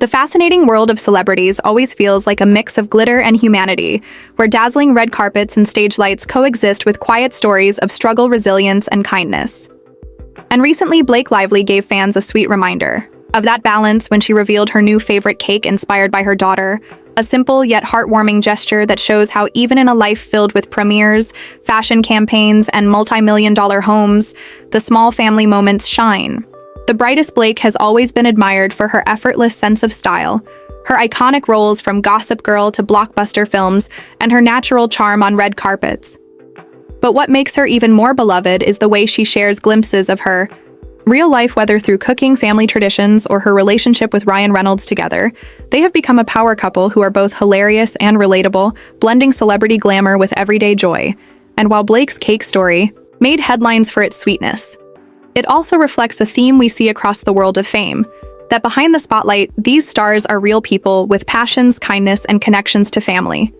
The fascinating world of celebrities always feels like a mix of glitter and humanity, where dazzling red carpets and stage lights coexist with quiet stories of struggle, resilience, and kindness. And recently, Blake Lively gave fans a sweet reminder of that balance when she revealed her new favorite cake inspired by her daughter, a simple yet heartwarming gesture that shows how even in a life filled with premieres, fashion campaigns, and multi-million-dollar homes, the small family moments shine. The brightest Blake has always been admired for her effortless sense of style, her iconic roles from Gossip Girl to blockbuster films, and her natural charm on red carpets. But what makes her even more beloved is the way she shares glimpses of her real life, whether through cooking, family traditions, or her relationship with Ryan Reynolds. Together, they have become a power couple who are both hilarious and relatable, blending celebrity glamour with everyday joy. And while Blake's cake story made headlines for its sweetness, it also reflects a theme we see across the world of fame, that behind the spotlight, these stars are real people with passions, kindness, and connections to family.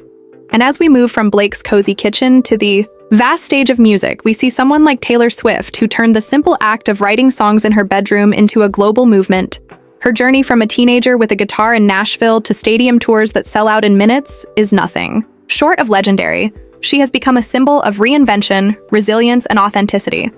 And as we move from Blake's cozy kitchen to the vast stage of music, we see someone like Taylor Swift, who turned the simple act of writing songs in her bedroom into a global movement. Her journey from a teenager with a guitar in Nashville to stadium tours that sell out in minutes is nothing short of legendary. She has become a symbol of reinvention, resilience, and authenticity.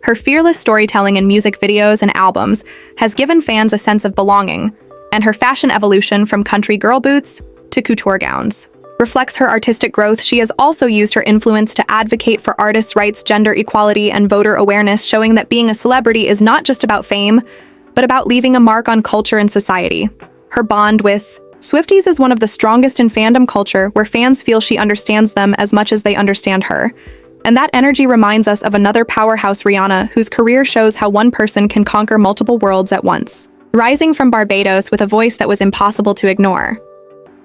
Her fearless storytelling in music videos and albums has given fans a sense of belonging, and her fashion evolution from country girl boots to couture gowns reflects her artistic growth. She has also used her influence to advocate for artists' rights, gender equality, and voter awareness, showing that being a celebrity is not just about fame, but about leaving a mark on culture and society. Her bond with Swifties is one of the strongest in fandom culture, where fans feel she understands them as much as they understand her. And that energy reminds us of another powerhouse, Rihanna, whose career shows how one person can conquer multiple worlds at once. Rising from Barbados with a voice that was impossible to ignore,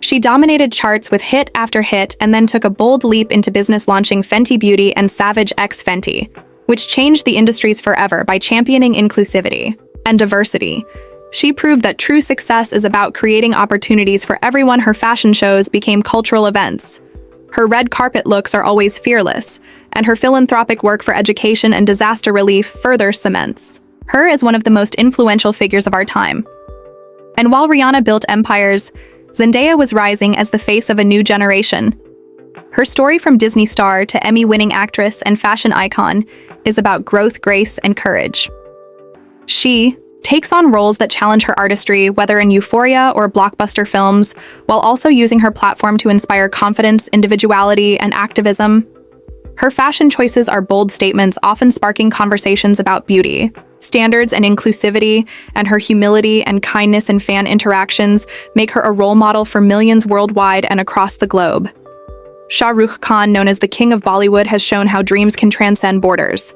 she dominated charts with hit after hit and then took a bold leap into business, launching Fenty Beauty and Savage X Fenty, which changed the industries forever by championing inclusivity and diversity. She proved that true success is about creating opportunities for everyone. Her fashion shows became cultural events. Her red carpet looks are always fearless, and her philanthropic work for education and disaster relief further cements her as one of the most influential figures of our time. And while Rihanna built empires, Zendaya was rising as the face of a new generation. Her story from Disney star to Emmy-winning actress and fashion icon is about growth, grace, and courage. She takes on roles that challenge her artistry, whether in Euphoria or blockbuster films, while also using her platform to inspire confidence, individuality, and activism. Her fashion choices are bold statements, often sparking conversations about beauty standards and inclusivity, and her humility and kindness in fan interactions make her a role model for millions worldwide and across the globe. Shah Rukh Khan, known as the King of Bollywood, has shown how dreams can transcend borders.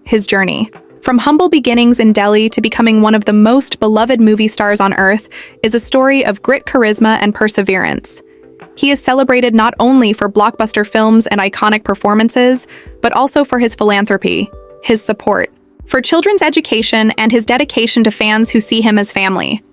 His journey from humble beginnings in Delhi to becoming one of the most beloved movie stars on earth is a story of grit, charisma, and perseverance. He is celebrated not only for blockbuster films and iconic performances, but also for his philanthropy, his support for children's education, and his dedication to fans who see him as family.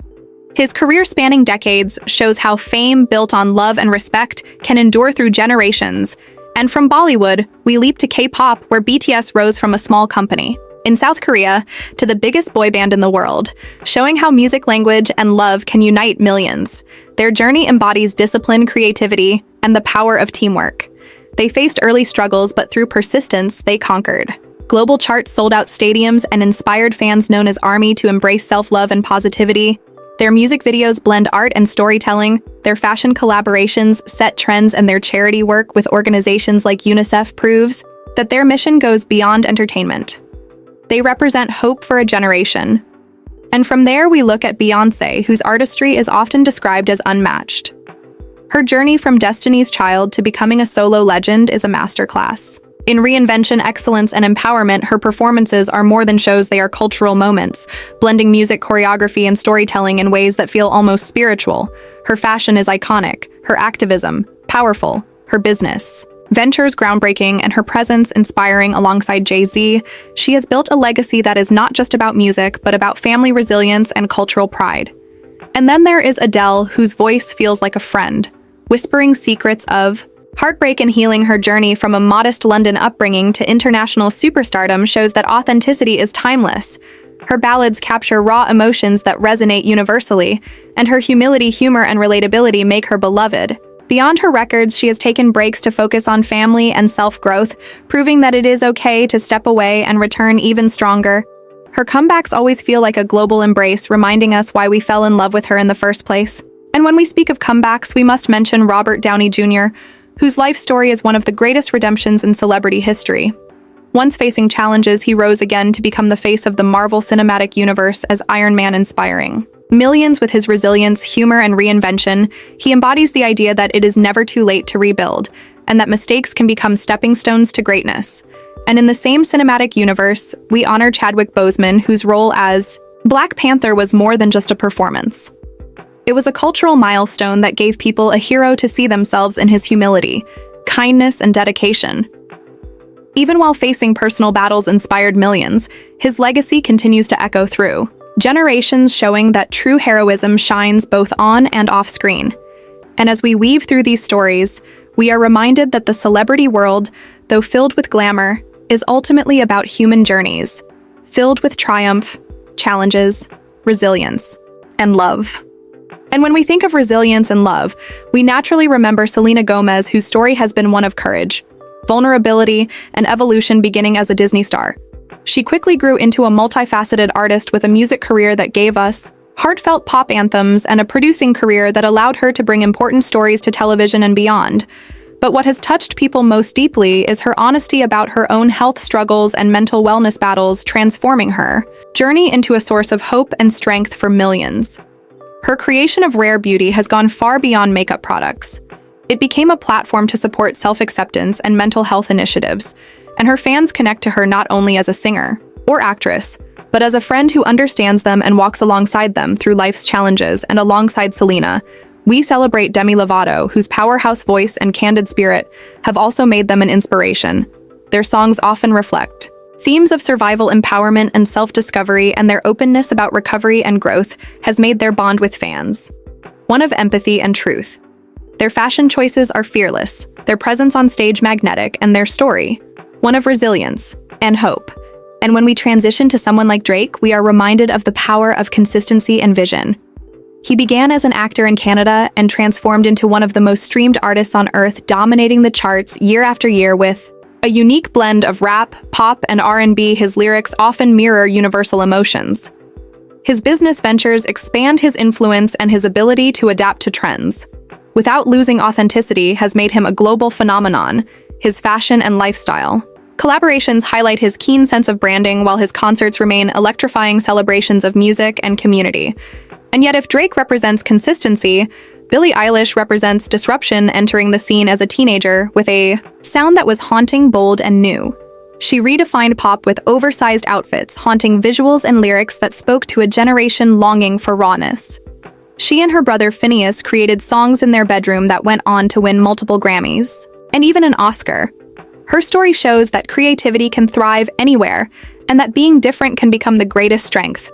His career spanning decades shows how fame built on love and respect can endure through generations. And from Bollywood, we leap to K-pop, where BTS rose from a small company in South Korea to the biggest boy band in the world, showing how music, language, and love can unite millions. Their journey embodies discipline, creativity, and the power of teamwork. They faced early struggles, but through persistence, they conquered. Global charts, sold out stadiums, and inspired fans known as ARMY to embrace self-love and positivity. Their music videos blend art and storytelling, their fashion collaborations set trends, and their charity work with organizations like UNICEF proves that their mission goes beyond entertainment. They represent hope for a generation. And from there, we look at Beyoncé, whose artistry is often described as unmatched. Her journey from Destiny's Child to becoming a solo legend is a masterclass. In reinvention, excellence, and empowerment, her performances are more than shows, they are cultural moments, blending music, choreography, and storytelling in ways that feel almost spiritual. Her fashion is iconic, her activism powerful, her business ventures groundbreaking, and her presence inspiring. Alongside Jay-Z, she has built a legacy that is not just about music, but about family resilience and cultural pride. And then there is Adele, whose voice feels like a friend, whispering secrets of heartbreak and healing. Her journey from a modest London upbringing to international superstardom shows that authenticity is timeless. Her ballads capture raw emotions that resonate universally, and her humility, humor, and relatability make her beloved. Beyond her records, she has taken breaks to focus on family and self-growth, proving that it is okay to step away and return even stronger. Her comebacks always feel like a global embrace, reminding us why we fell in love with her in the first place. And when we speak of comebacks, we must mention Robert Downey Jr., whose life story is one of the greatest redemptions in celebrity history. Once facing challenges, he rose again to become the face of the Marvel Cinematic Universe as Iron Man, inspiring millions with his resilience, humor, and reinvention. He embodies the idea that it is never too late to rebuild, and that mistakes can become stepping stones to greatness. And in the same cinematic universe, we honor Chadwick Boseman, whose role as Black Panther was more than just a performance. It was a cultural milestone that gave people a hero to see themselves in his humility, kindness, and dedication. Even while facing personal battles inspired millions, his legacy continues to echo through generations, showing that true heroism shines both on and off screen. And as we weave through these stories, we are reminded that the celebrity world, though filled with glamour, is ultimately about human journeys, filled with triumph, challenges, resilience, and love. And when we think of resilience and love, we naturally remember Selena Gomez, whose story has been one of courage, vulnerability, and evolution beginning as a Disney star. She quickly grew into a multifaceted artist with a music career that gave us heartfelt pop anthems and a producing career that allowed her to bring important stories to television and beyond. But what has touched people most deeply is her honesty about her own health struggles and mental wellness battles, transforming her journey into a source of hope and strength for millions. Her creation of Rare Beauty has gone far beyond makeup products. It became a platform to support self-acceptance and mental health initiatives, and her fans connect to her not only as a singer or actress, but as a friend who understands them and walks alongside them through life's challenges. And alongside Selena, we celebrate Demi Lovato, whose powerhouse voice and candid spirit have also made them an inspiration. Their songs often reflect themes of survival, empowerment, and self-discovery, and their openness about recovery and growth has made their bond with fans one of empathy and truth. Their fashion choices are fearless, their presence on stage magnetic, and their story one of resilience and hope. And when we transition to someone like Drake, we are reminded of the power of consistency and vision. He began as an actor in Canada and transformed into one of the most streamed artists on earth, dominating the charts year after year with a unique blend of rap, pop, and R&B. His lyrics often mirror universal emotions. His business ventures expand his influence, and his ability to adapt to trends without losing authenticity has made him a global phenomenon. His fashion and lifestyle collaborations highlight his keen sense of branding, while his concerts remain electrifying celebrations of music and community. And yet, if Drake represents consistency, Billie Eilish represents disruption, entering the scene as a teenager with a sound that was haunting, bold, and new. She redefined pop with oversized outfits, haunting visuals and lyrics that spoke to a generation longing for rawness. She and her brother Phineas created songs in their bedroom that went on to win multiple Grammys, and even an Oscar. Her story shows that creativity can thrive anywhere, and that being different can become the greatest strength.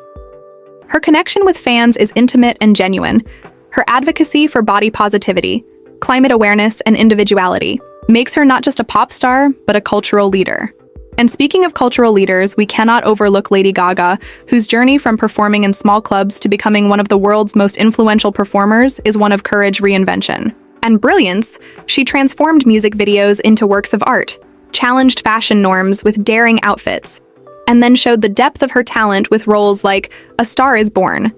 Her connection with fans is intimate and genuine. Her advocacy for body positivity, climate awareness, and individuality makes her not just a pop star, but a cultural leader. And speaking of cultural leaders, we cannot overlook Lady Gaga, whose journey from performing in small clubs to becoming one of the world's most influential performers is one of courage, reinvention, and brilliance. She transformed music videos into works of art, challenged fashion norms with daring outfits, and then showed the depth of her talent with roles like A Star is Born,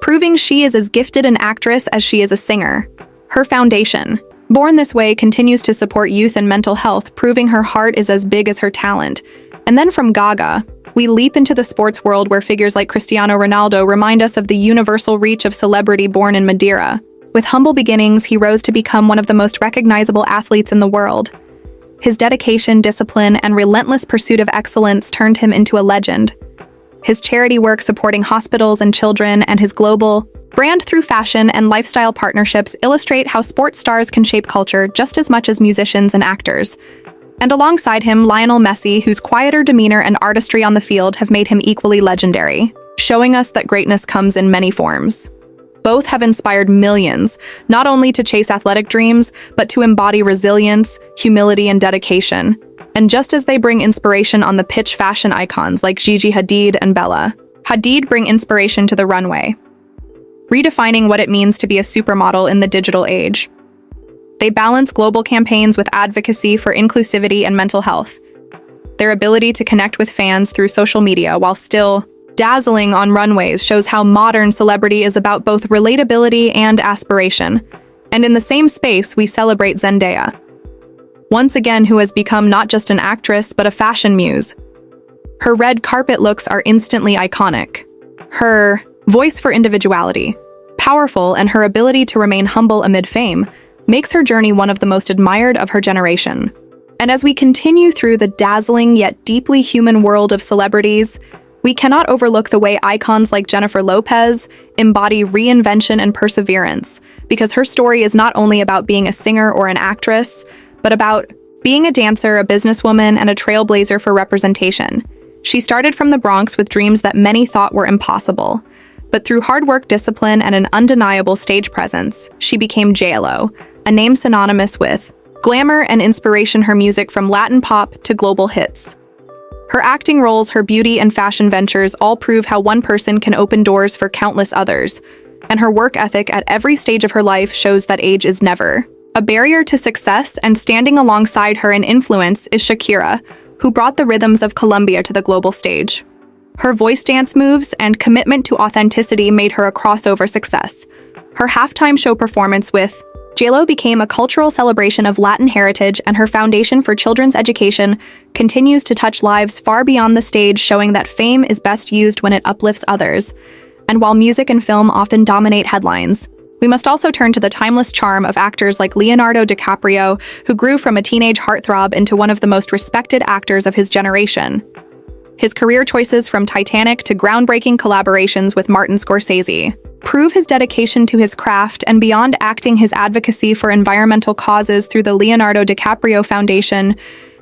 proving she is as gifted an actress as she is a singer. Her foundation, Born This Way, continues to support youth and mental health, proving her heart is as big as her talent. And then from Gaga, we leap into the sports world, where figures like Cristiano Ronaldo remind us of the universal reach of celebrity born in Madeira. With humble beginnings, he rose to become one of the most recognizable athletes in the world. His dedication, discipline, and relentless pursuit of excellence turned him into a legend. His charity work supporting hospitals and children, and his global brand through fashion and lifestyle partnerships illustrate how sports stars can shape culture just as much as musicians and actors. And alongside him, Lionel Messi, whose quieter demeanor and artistry on the field have made him equally legendary, showing us that greatness comes in many forms. Both have inspired millions, not only to chase athletic dreams, but to embody resilience, humility, and dedication. And just as they bring inspiration on the pitch, fashion icons like Gigi Hadid and Bella Hadid bring inspiration to the runway, redefining what it means to be a supermodel in the digital age. They balance global campaigns with advocacy for inclusivity and mental health. Their ability to connect with fans through social media while still dazzling on runways shows how modern celebrity is about both relatability and aspiration. And in the same space, we celebrate Zendaya, once again who has become not just an actress but a fashion muse. Her red carpet looks are instantly iconic. Her voice for individuality, powerful, and her ability to remain humble amid fame makes her journey one of the most admired of her generation. And as we continue through the dazzling yet deeply human world of celebrities, we cannot overlook the way icons like Jennifer Lopez embody reinvention and perseverance, because her story is not only about being a singer or an actress, but about being a dancer, a businesswoman, and a trailblazer for representation. She started from the Bronx with dreams that many thought were impossible. But through hard work, discipline, and an undeniable stage presence, she became J.Lo, a name synonymous with glamour and inspiration, her music from Latin pop to global hits. Her acting roles, her beauty, and fashion ventures all prove how one person can open doors for countless others. And her work ethic at every stage of her life shows that age is never a barrier to success, and standing alongside her in influence is Shakira, who brought the rhythms of Colombia to the global stage. Her voice dance moves and commitment to authenticity made her a crossover success. Her halftime show performance with J.Lo became a cultural celebration of Latin heritage, and her foundation for children's education continues to touch lives far beyond the stage, showing that fame is best used when it uplifts others. And while music and film often dominate headlines, we must also turn to the timeless charm of actors like Leonardo DiCaprio, who grew from a teenage heartthrob into one of the most respected actors of his generation. His career choices from Titanic to groundbreaking collaborations with Martin Scorsese prove his dedication to his craft, and beyond acting, his advocacy for environmental causes through the Leonardo DiCaprio Foundation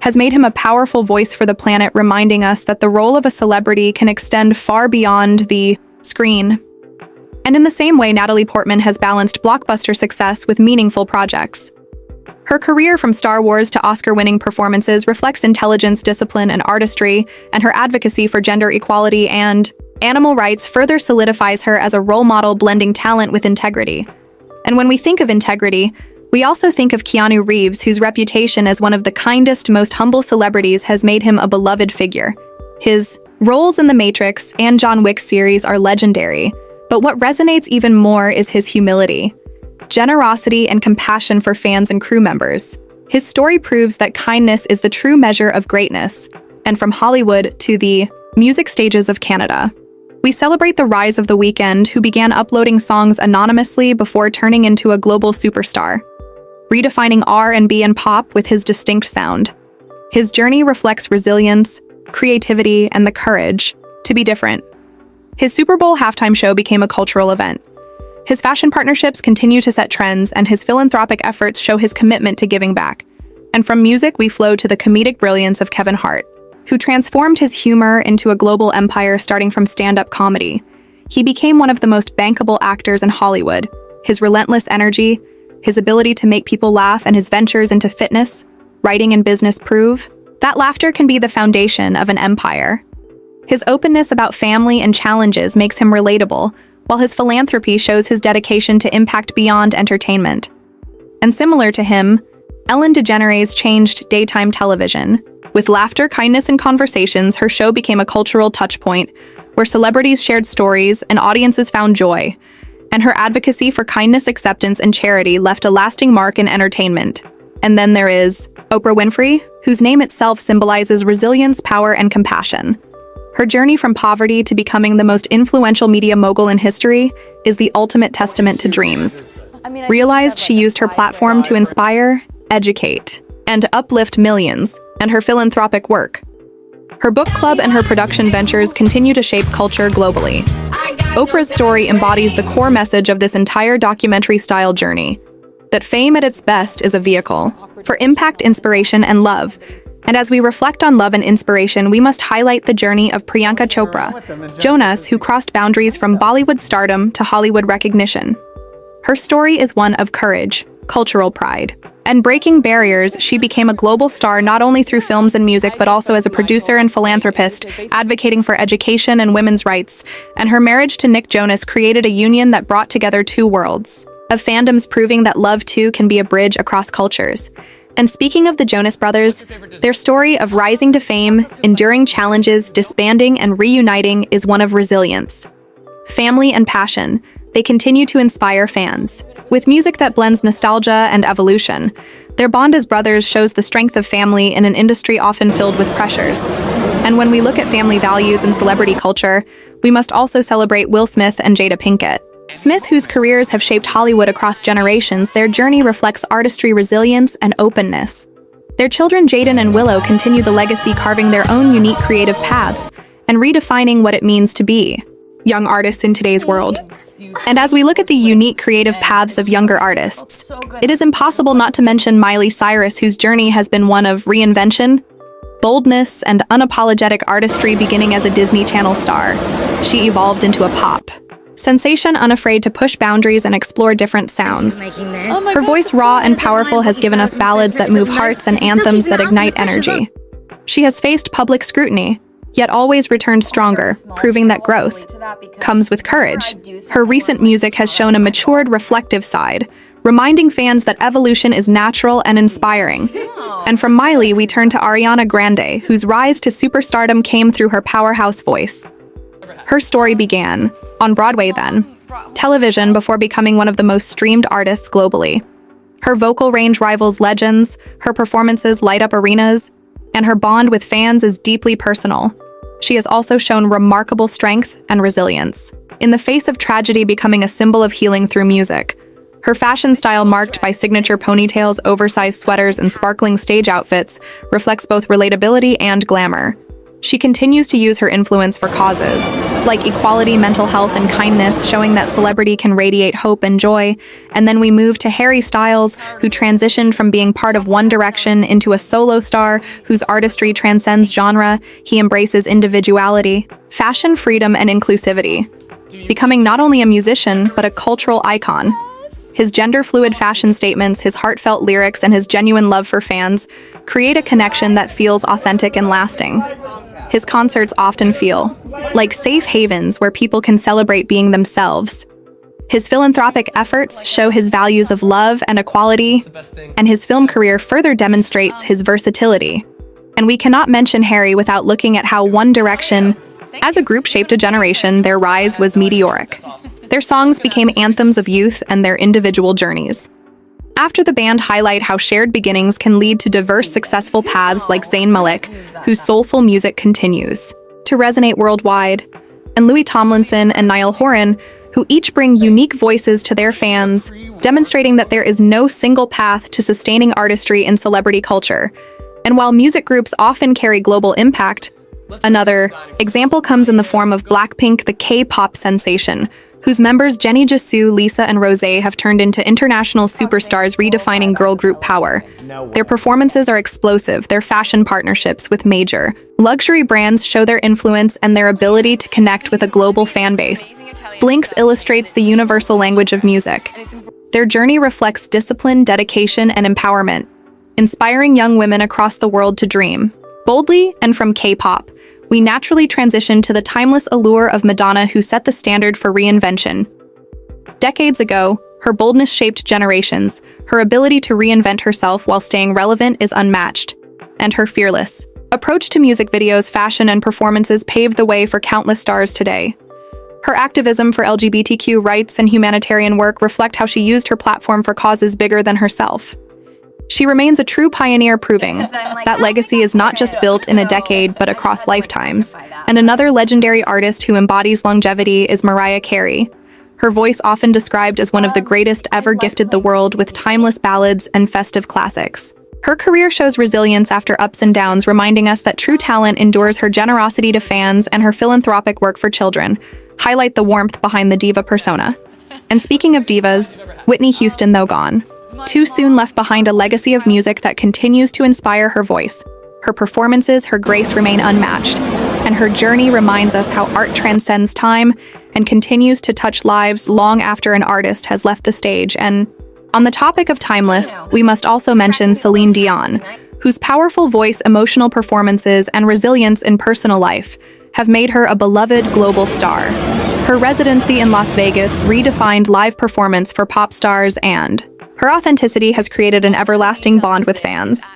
has made him a powerful voice for the planet, reminding us that the role of a celebrity can extend far beyond the screen. And in the same way, Natalie Portman has balanced blockbuster success with meaningful projects. Her career from Star Wars to Oscar-winning performances reflects intelligence, discipline, and artistry, and her advocacy for gender equality and animal rights further solidifies her as a role model, blending talent with integrity. And when we think of integrity, we also think of Keanu Reeves, whose reputation as one of the kindest, most humble celebrities has made him a beloved figure. His roles in The Matrix and John Wick series are legendary, but what resonates even more is his humility, generosity, and compassion for fans and crew members. His story proves that kindness is the true measure of greatness, and from Hollywood to the music stages of Canada, we celebrate the rise of The Weeknd, who began uploading songs anonymously before turning into a global superstar, redefining R&B and pop with his distinct sound. His journey reflects resilience, creativity, and the courage to be different. His Super Bowl halftime show became a cultural event. His fashion partnerships continue to set trends, and his philanthropic efforts show his commitment to giving back. And from music, we flow to the comedic brilliance of Kevin Hart, who transformed his humor into a global empire starting from stand-up comedy. He became one of the most bankable actors in Hollywood. His relentless energy, his ability to make people laugh, and his ventures into fitness, writing, and business prove that laughter can be the foundation of an empire. His openness about family and challenges makes him relatable, while his philanthropy shows his dedication to impact beyond entertainment. And similar to him, Ellen DeGeneres changed daytime television. With laughter, kindness, and conversations, her show became a cultural touchpoint where celebrities shared stories and audiences found joy. And her advocacy for kindness, acceptance, and charity left a lasting mark in entertainment. And then there is Oprah Winfrey, whose name itself symbolizes resilience, power, and compassion. Her journey from poverty to becoming the most influential media mogul in history is the ultimate testament to dreams. Realized she used her platform to inspire, educate, and uplift millions, and her philanthropic work. Her book club and her production ventures continue to shape culture globally. Oprah's story embodies the core message of this entire documentary-style journey, that fame at its best is a vehicle for impact, inspiration, and love. And as we reflect on love and inspiration, we must highlight the journey of Priyanka Chopra, Jonas, who crossed boundaries from Bollywood stardom to Hollywood recognition. Her story is one of courage, cultural pride, And breaking barriers, she became a global star not only through films and music, but also as a producer and philanthropist, advocating for education and women's rights. And her marriage to Nick Jonas created a union that brought together two worlds of fandoms, proving that love too can be a bridge across cultures. And speaking of the Jonas Brothers, their story of rising to fame, enduring challenges, disbanding, and reuniting is one of resilience, family, and passion. They continue to inspire fans. With music that blends nostalgia and evolution, their bond as brothers shows the strength of family in an industry often filled with pressures. And when we look at family values and celebrity culture, we must also celebrate Will Smith and Jada Pinkett Smith, whose careers have shaped Hollywood across generations. Their journey reflects artistry, resilience, and openness. Their children Jaden and Willow continue the legacy, carving their own unique creative paths and redefining what it means to be young artists in today's world. And as we look at the unique creative paths of younger artists, it is impossible not to mention Miley Cyrus, whose journey has been one of reinvention, boldness, and unapologetic artistry. Beginning as a Disney Channel star, she evolved into a pop sensation, unafraid to push boundaries and explore different sounds. Her voice, raw and powerful, has given us ballads that move hearts and anthems that ignite energy. She has faced public scrutiny, yet always returned stronger, proving that growth comes with courage. Her recent music has shown a matured, reflective side, reminding fans that evolution is natural and inspiring. And from Miley, we turn to Ariana Grande, whose rise to superstardom came through her powerhouse voice. Her story began on Broadway, then television, before becoming one of the most streamed artists globally. Her vocal range rivals legends, her performances light up arenas, and her bond with fans is deeply personal. She has also shown remarkable strength and resilience in the face of tragedy, becoming a symbol of healing through music. Her fashion style, marked by signature ponytails, oversized sweaters, and sparkling stage outfits, reflects both relatability and glamour. She continues to use her influence for causes like equality, mental health, and kindness, showing that celebrity can radiate hope and joy. And then we move to Harry Styles, who transitioned from being part of One Direction into a solo star whose artistry transcends genre. He embraces individuality, fashion, freedom, and inclusivity, becoming not only a musician, but a cultural icon. His gender-fluid fashion statements, his heartfelt lyrics, and his genuine love for fans create a connection that feels authentic and lasting. His concerts often feel like safe havens where people can celebrate being themselves. His philanthropic efforts show his values of love and equality, and his film career further demonstrates his versatility. And we cannot mention Harry without looking at how One Direction, as a group, shaped a generation. Their rise was meteoric. Their songs became anthems of youth and their individual journeys. After the band highlight how shared beginnings can lead to diverse, successful paths, like Zayn Malik, whose soulful music continues to resonate worldwide, and Louis Tomlinson and Niall Horan, who each bring unique voices to their fans, demonstrating that there is no single path to sustaining artistry in celebrity culture. And while music groups often carry global impact, another example comes in the form of Blackpink, the K-pop sensation, whose members Jennie, Jisoo, Lisa, and Rosé have turned into international superstars, redefining girl group power. Their performances are explosive. Their fashion partnerships with major luxury brands show their influence and their ability to connect with a global fan base. Blinks illustrates the universal language of music. Their journey reflects discipline, dedication, and empowerment, inspiring young women across the world to dream boldly. And from K-pop, we naturally transition to the timeless allure of Madonna, who set the standard for reinvention. Decades ago, her boldness shaped generations. Her ability to reinvent herself while staying relevant is unmatched. And her fearless approach to music videos, fashion, and performances paved the way for countless stars today. Her activism for LGBTQ rights and humanitarian work reflect how she used her platform for causes bigger than herself. She remains a true pioneer, proving that legacy is not just built in a decade, but across lifetimes. And another legendary artist who embodies longevity is Mariah Carey. Her voice, often described as one of the greatest ever, gifted the world with timeless ballads and festive classics. Her career shows resilience after ups and downs, reminding us that true talent endures. Her generosity to fans and her philanthropic work for children highlight the warmth behind the diva persona. And speaking of divas, Whitney Houston, though gone too soon, left behind a legacy of music that continues to inspire. Her voice, her performances, her grace remain unmatched, and her journey reminds us how art transcends time and continues to touch lives long after an artist has left the stage. And On the topic of timeless, we must also mention Celine Dion, whose powerful voice, emotional performances, and resilience in personal life have made her a beloved global star. Her residency in Las Vegas redefined live performance for pop stars, and her authenticity has created an everlasting bond with fans.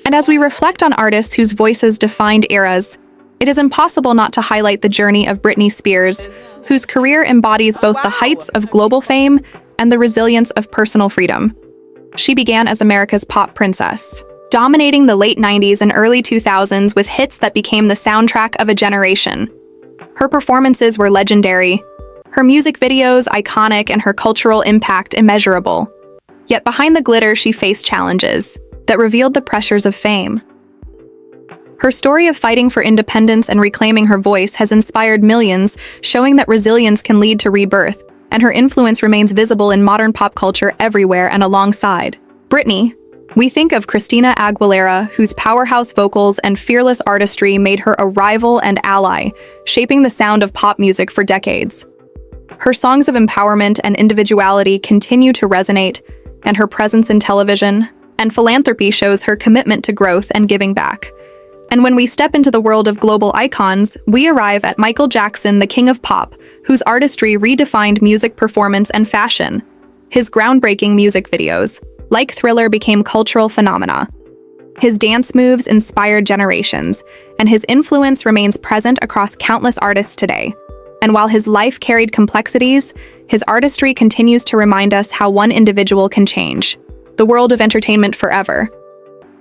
And as we reflect on artists whose voices defined eras, it is impossible not to highlight the journey of Britney Spears, whose career embodies both the heights of global fame and the resilience of personal freedom. She began as America's pop princess, dominating the late 90s and early 2000s with hits that became the soundtrack of a generation. Her performances were legendary, her music videos iconic, and her cultural impact immeasurable. Yet behind the glitter, she faced challenges that revealed the pressures of fame. Her story of fighting for independence and reclaiming her voice has inspired millions, showing that resilience can lead to rebirth, and her influence remains visible in modern pop culture everywhere. And alongside Britney, we think of Christina Aguilera, whose powerhouse vocals and fearless artistry made her a rival and ally, shaping the sound of pop music for decades. Her songs of empowerment and individuality continue to resonate, and her presence in television and philanthropy shows her commitment to growth and giving back. And when we step into the world of global icons, we arrive at Michael Jackson, the king of pop, whose artistry redefined music performance and fashion. His groundbreaking music videos, like Thriller, became cultural phenomena. His dance moves inspired generations, and his influence remains present across countless artists today. And while his life carried complexities, his artistry continues to remind us how one individual can change the world of entertainment forever.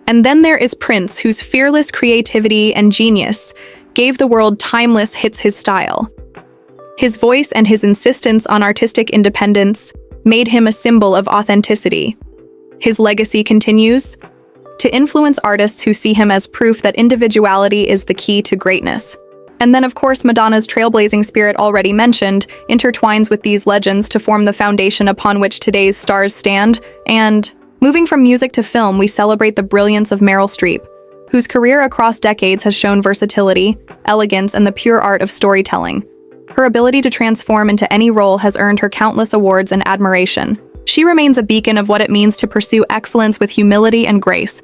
And then there is Prince, whose fearless creativity and genius gave the world timeless hits. His style, his voice, and his insistence on artistic independence made him a symbol of authenticity. His legacy continues to influence artists who see him as proof that individuality is the key to greatness. And then, of course, Madonna's trailblazing spirit, already mentioned, intertwines with these legends to form the foundation upon which today's stars stand. And moving from music to film, we celebrate the brilliance of Meryl Streep, whose career across decades has shown versatility, elegance, and the pure art of storytelling. Her ability to transform into any role has earned her countless awards and admiration. She remains a beacon of what it means to pursue excellence with humility and grace.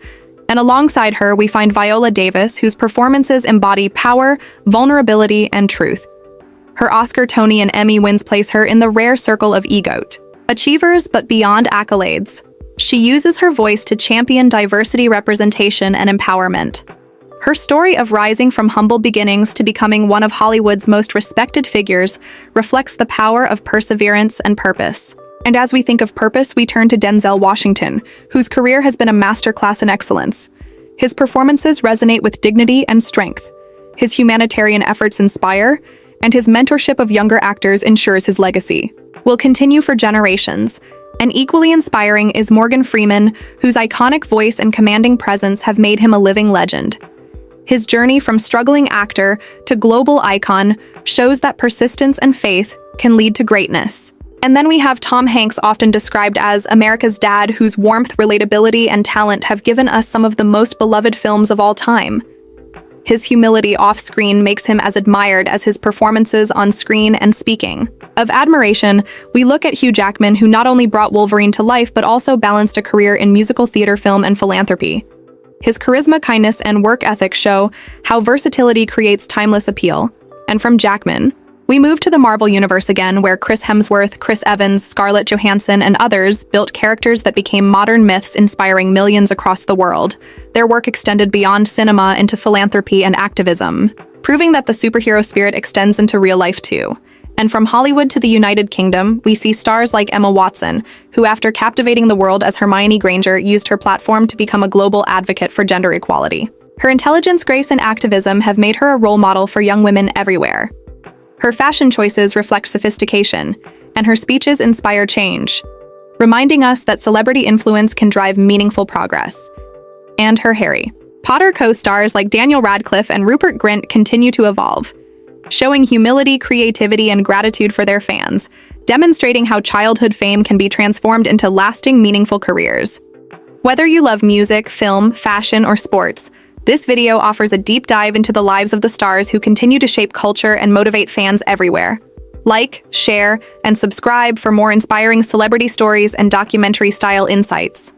And alongside her, we find Viola Davis, whose performances embody power, vulnerability, and truth. Her Oscar, Tony, and Emmy wins place her in the rare circle of EGOT achievers, but beyond accolades. She uses her voice to champion diversity, representation, and empowerment. Her story of rising from humble beginnings to becoming one of Hollywood's most respected figures reflects the power of perseverance and purpose. And as we think of purpose, we turn to Denzel Washington, whose career has been a masterclass in excellence. His performances resonate with dignity and strength. His humanitarian efforts inspire, and his mentorship of younger actors ensures his legacy will continue for generations. And equally inspiring is Morgan Freeman, whose iconic voice and commanding presence have made him a living legend. His journey from struggling actor to global icon shows that persistence and faith can lead to greatness. And then we have Tom Hanks, often described as America's dad, whose warmth, relatability, and talent have given us some of the most beloved films of all time. His humility off-screen makes him as admired as his performances on screen. And speaking of admiration, we look at Hugh Jackman, who not only brought Wolverine to life but also balanced a career in musical theater, film, and philanthropy. His charisma, kindness, and work ethic show how versatility creates timeless appeal. And from Jackman, we move to the Marvel Universe again, where Chris Hemsworth, Chris Evans, Scarlett Johansson, and others built characters that became modern myths, inspiring millions across the world. Their work extended beyond cinema into philanthropy and activism, proving that the superhero spirit extends into real life too. And from Hollywood to the United Kingdom, we see stars like Emma Watson, who, after captivating the world as Hermione Granger, used her platform to become a global advocate for gender equality. Her intelligence, grace, and activism have made her a role model for young women everywhere. Her fashion choices reflect sophistication, and her speeches inspire change, reminding us that celebrity influence can drive meaningful progress. And her Harry Potter co-stars like Daniel Radcliffe and Rupert Grint continue to evolve, showing humility, creativity, and gratitude for their fans, demonstrating how childhood fame can be transformed into lasting, meaningful careers. Whether you love music, film, fashion, or sports, this video offers a deep dive into the lives of the stars who continue to shape culture and motivate fans everywhere. Like, share, and subscribe for more inspiring celebrity stories and documentary-style insights.